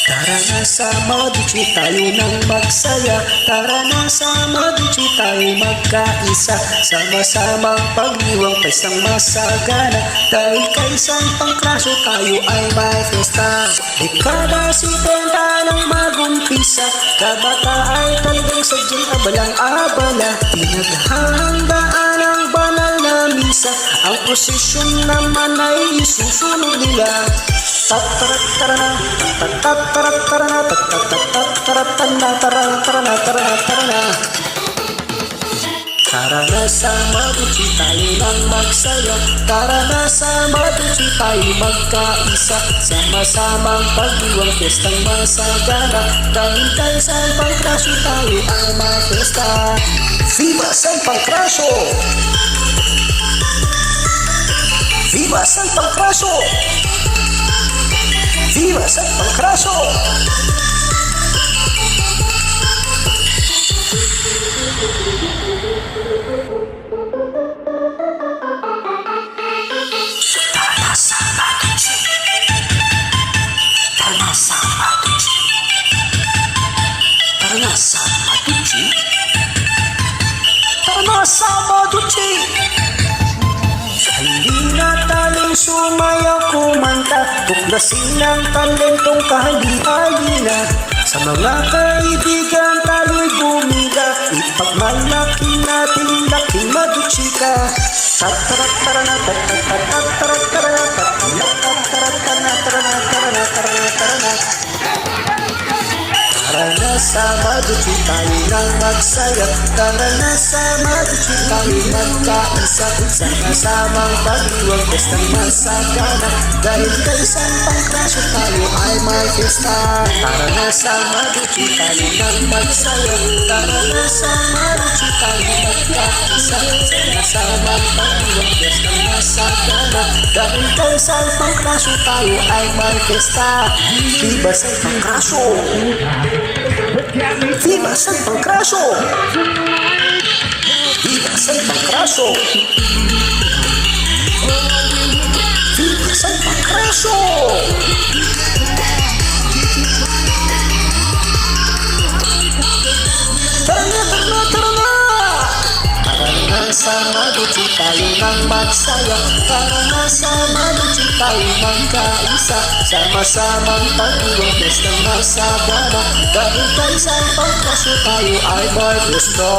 Tara na sama, DJ tayo nang magsaya. Tara na sama, DJ tayo magkaisa. Sama-samang pagdiwang pestang masagana. Dahil kay isang pangkraso tayo ay may festa. Dekada 70 nang magumpisa, kabata ay talagang sadyang abalang-abala. Pinaghahandaan ang banal na misa, ang prosesyon naman ay isusunod nila. Tatarat-tarana, tatarat-tarana, tatarat-tarana, tatarat-tarana. Tara na sama, DJ tayo nang magsaya. Tara na sama, DJ tayo magkaisa. Sama-samang pagdiwang pestang masagana. Dahil kay San Pancracio tayo ay mapesta. Viva San Pancracio! Viva San Pancracio! Viva San Pancracio! Sama Duci, hindi na taling sumayaw kumanta, tuklasin ang talentong kahali-halina. Sa mga kaibigan tayo'y bumida, ipagmalaki natin laking maduchika. Tatarat-tarana, tatarat-tarana, tatarat-tarana. Tara na sama, DJ tayo nang magsaya. Tara na sama, DJ tayo magkaisa. Sama-samang pagdiwang pestang masagana. Dahil kay San Pancracio tayo ay may festa. Tara na sama, DJ tayo nang magsaya. Tara na sama, DJ tayo magkaisa. Sama-samang pagdiwang pestang masagana. Dahil kay San Pancracio tayo ay may festa. Viva San Pancracio! Viva San Pancracio! Viva San Pancracio! Viva San Pancracio! Tara na, tara na, tara na! Tara na sama, DJ tayo nang magsaya. Tara na sama, DJ tayo magkaisa. Sama-samang pagdiwang pestang masagana. Dahil kay San Pancracio tayo ay may gusto.